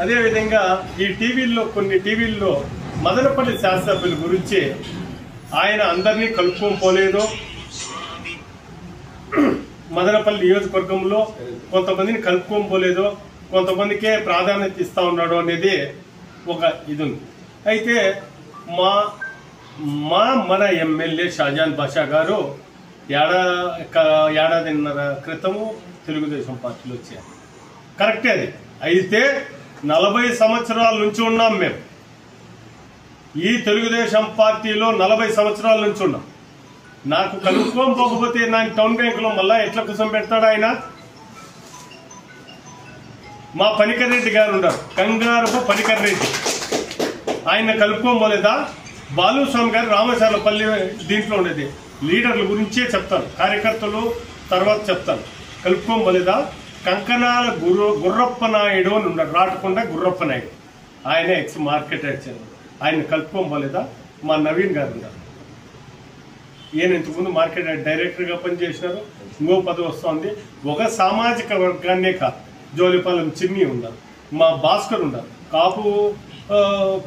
అదేవిధంగా ఈ టీవీల్లో కొన్ని టీవీల్లో మదనపల్లి శాసనసభ్యుల గురించి ఆయన అందరినీ కలుపుకొని పోలేదో, మదనపల్లి నియోజకవర్గంలో కొంతమందిని కలుపుకొని పోలేదో, కొంతమందికే ప్రాధాన్యత ఇస్తా ఉన్నాడు అనేది ఒక ఇది ఉంది. అయితే మన ఎమ్మెల్యే షాజాన్ బాషా గారు ఏడాదిన్నర క్రితము తెలుగుదేశం పార్టీలో వచ్చారు. కరెక్టే అది. అయితే 40 సంవత్సరాల నుంచి ఉన్నాం మేము. ఈ తెలుగుదేశం పార్టీలో 40 సంవత్సరాల నుంచి ఉన్నాం. నాకు కలుపుకోకపోతే నాకు టౌన్ బ్యాంకులో మళ్ళా ఎట్లా కుసం పెడతాడు ఆయన? మా పనికర్ రెడ్డి గారు ఉన్నారు, కంగారపు పనికర్ రెడ్డి, ఆయన కలుపుకోలేదా? బాలుస్వామి గారు రామచర్లపల్లి దీంట్లో ఉండేది. లీడర్ల గురించే చెప్తాను, కార్యకర్తలు తర్వాత చెప్తాను. కలుపుకోలేదా? కంకనాల గుర్రప్ప నాయుడు అని ఉన్నాడు, రాటకొండ గుర్రప్ప నాయుడు, ఆయన ఎక్స్ మార్కెట్ యాడ్. ఆయన కలుపుకోలేదా? మా నవీన్ గారు ఉన్నారు, ఈయన ఇంతకుముందు మార్కెట్ డైరెక్టర్గా పనిచేసినారు, ఇంకో పదవి వస్తుంది. ఒక సామాజిక వర్గాన్నే కాదు, జోలిపాలెం చిన్ని ఉన్నారు, మా భాస్కర్ ఉన్నారు, కాపు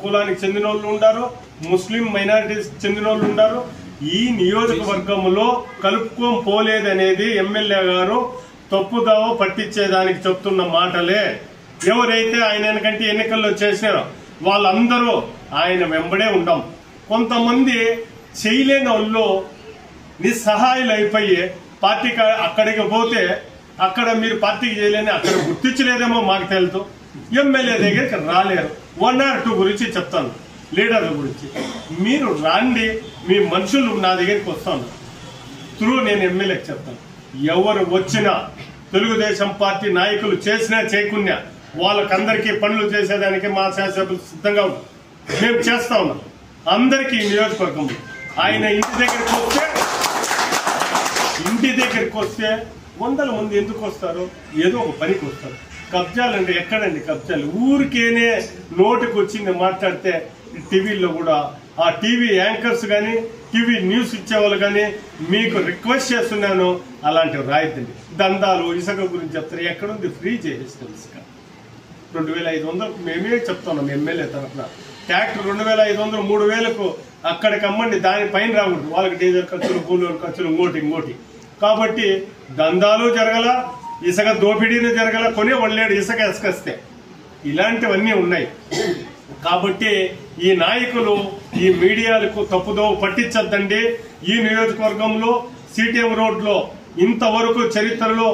కులానికి చెందిన వాళ్ళు ఉన్నారు, ముస్లిం మైనారిటీస్ చెందిన వాళ్ళు ఉన్నారు. ఈ నియోజకవర్గంలో కలుపుకొని పోలేదనేది ఎమ్మెల్యే గారు తప్పుదావ పట్టించేదానికి చెప్తున్న మాటలే. ఎవరైతే ఆయన వెనకంటే ఎన్నికల్లో చేసినారో వాళ్ళందరూ ఆయన వెంబడే ఉండం. కొంతమంది చేయలేని వాళ్ళు నిస్సహాయాలు అయిపోయి పార్టీకి అక్కడికి పోతే అక్కడ మీరు పార్టీకి చేయలేని అక్కడ గుర్తించలేదేమో మాకు తెలుసు. ఎమ్మెల్యే దగ్గరికి రాలేరు. 1 or 2 గురించి చెప్తాను, లీడర్ల గురించి. మీరు రాండి, మీ మనుషులు నా దగ్గరికి వస్తాను త్రూ నేను ఎమ్మెల్యేకి చెప్తాను. ఎవరు వచ్చినా తెలుగుదేశం పార్టీ నాయకులు చేసినా చేయకున్నా వాళ్ళకందరికీ పనులు చేసేదానికి మా శాసనసభ్యులు సిద్ధంగా ఉన్నాం. మేము చేస్తా ఉన్నాం అందరికీ. ఈ నియోజకవర్గంలో ఆయన ఇంటి దగ్గరికి వస్తే 100 మంది ఎందుకు వస్తారు? ఏదో ఒక పనికి వస్తారు. కబ్జాలు అంటే ఎక్కడండి కబ్జాలు? ఊరికేనే నోటికి వచ్చింది మాట్లాడితే టీవీల్లో కూడా ఆ టీవీ యాంకర్స్ కానీ టీవీ న్యూస్ ఇచ్చేవాళ్ళు కానీ మీకు రిక్వెస్ట్ చేస్తున్నాను, అలాంటివి రాయద్దండి. దందాలు ఇసుక గురించి చెప్తారు. ఎక్కడుంది? ఫ్రీ చేసేస్తాం ఇసుక 2500 మేమే చెప్తున్నాం ఎమ్మెల్యే తరఫున. ట్రాక్టర్ 2500 3000కు అక్కడికి అమ్మండి, దానిపైన రాకూడదు. వాళ్ళకి డీజిల్ ఖర్చులు, కూలీల ఖర్చులు, ఇంకోటి. కాబట్టి దందాలు జరగల, ఇసుక దోపిడీలు జరగల, కొనే వాళ్ళేడు ఇసుక ఎసుకొస్తే ఇలాంటివన్నీ ఉన్నాయి. కాబట్టి ఈ నాయకులు ఈ మీడియాలకు తప్పుదోవ పట్టించద్దండి. ఈ నియోజకవర్గంలో సిటిఎం రోడ్లో ఇంతవరకు చరిత్రలో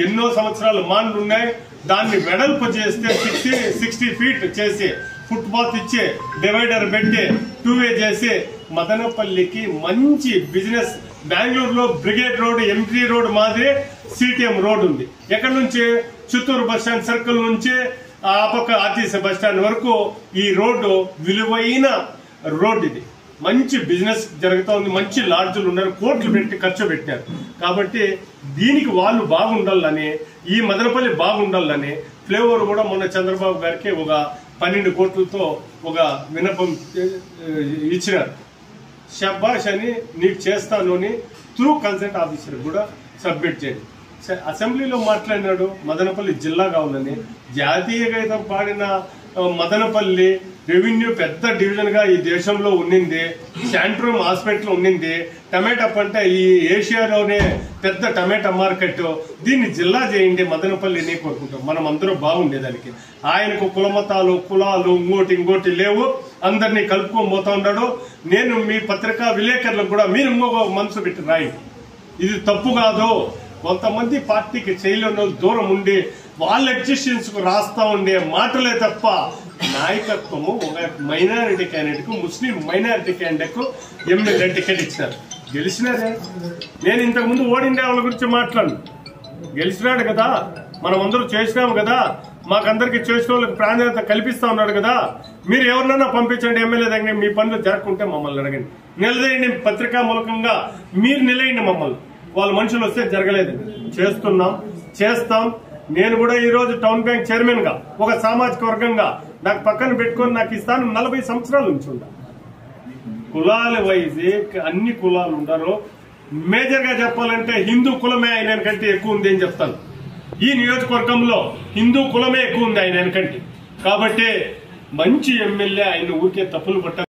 ఎన్నో సంవత్సరాలు మాన్లు ఉన్నాయి. దాన్ని వెడల్పు చేస్తే 60 ఫీట్ చేసి ఫుట్పాత్ ఇచ్చి డివైడర్ పెట్టి 2 వే చేసి మదనపల్లికి మంచి బిజినెస్. బెంగళూరులో బ్రిగేడ్ రోడ్, ఎంట్రీ రోడ్ మాదిరి సిటిఎం రోడ్ ఉంది. ఎక్కడి నుంచి? చిత్తూరు బస్టాండ్ సర్కిల్ నుంచి ఆ పక్క ఆర్టీసీ బస్టాండ్ వరకు ఈ రోడ్డు విలువైన రోడ్. ఇది మంచి బిజినెస్ జరుగుతూ ఉంది. మంచి లాడ్జులు ఉన్నారు, కోట్లు పెట్టి ఖర్చు పెట్టారు. కాబట్టి దీనికి వాళ్ళు బాగుండాలని, ఈ మదనపల్లి బాగుండాలని ఫ్లేవర్ కూడా మొన్న చంద్రబాబు గారికి ఒక 12 కోట్లతో ఒక విన్నపం ఇచ్చినారు. షబ్బాష్ అని నీకు చేస్తాను అని త్రూ కన్సల్ట్ ఆఫీసర్ కూడా సబ్మిట్ చేయండి. అసెంబ్లీలో మాట్లాడినాడు మదనపల్లి జిల్లా కావాలని. జాతీయ గీతం పాడిన మదనపల్లి రెవెన్యూ పెద్ద డివిజన్ గా ఈ దేశంలో ఉన్నింది. శాంట్రూమ్ హాస్పిటల్ ఉన్నింది. టమాటా పంట ఈ ఏషియాలోనే పెద్ద టమాటా మార్కెట్. దీన్ని జిల్లా చేయండి మదనపల్లిని కోరుకుంటాం, మనం అందరూ బాగుండేదానికి. ఆయనకు కులమతాలు, కులాలు, ఇంకోటి లేవు. అందరినీ కలుపుకొని పోతా ఉన్నాడు. నేను మీ పత్రికా విలేకరులకు కూడా మీరు ఇంకొక మనసు పెట్టి రాయండి, ఇది తప్పు కాదు. కొంతమంది పార్టీకి చేయలేని దూరం ఉండి వాళ్ళ ఎగ్జిస్టెన్స్ కు రాస్తా ఉండే మాటలే తప్ప నాయకత్వము. ఒక మైనారిటీ క్యాండిడేట్ కు, ముస్లిం మైనారిటీ క్యాండిడేట్ కు ఎమ్మెల్యే టికెట్ ఇచ్చినారు, గెలిచినారే. నేను ఇంతకు ముందు ఓడిండే వాళ్ళ గురించి మాట్లాడు, గెలిచినాడు కదా, మనం అందరూ చేసినాము కదా, మాకందరికి చేసిన వాళ్ళకి ప్రాధాన్యత కల్పిస్తా ఉన్నాడు కదా. మీరు ఎవరినైనా పంపించండి ఎమ్మెల్యే దగ్గర, మీ పనులు జరగకుంటే మమ్మల్ని అడగండి, నిలదీయండి. పత్రికా మూలకంగా మీరు నిలయండి మమ్మల్ని. వాళ్ళ మనుషులు వస్తే జరగలేదు, చేస్తాం. నేను కూడా ఈ రోజు టౌన్ బ్యాంక్ చైర్మన్ గా ఒక సామాజిక వర్గంగా నాకు పక్కన పెట్టుకొని నాకు ఇస్తాను 40 సంవత్సరాల నుంచి ఉండ. కులాల వైజ్ అన్ని కులాలు ఉండరు. మేజర్ గా చెప్పాలంటే హిందూ కులమే ఆయన కంటే ఎక్కువ ఉంది అని చెప్తాను. ఈ నియోజకవర్గంలో హిందూ కులమే ఎక్కువ ఉంది ఆయన కంటే. కాబట్టి మంచి ఎమ్మెల్యే ఆయన ఊరికే తప్పులు పట్ట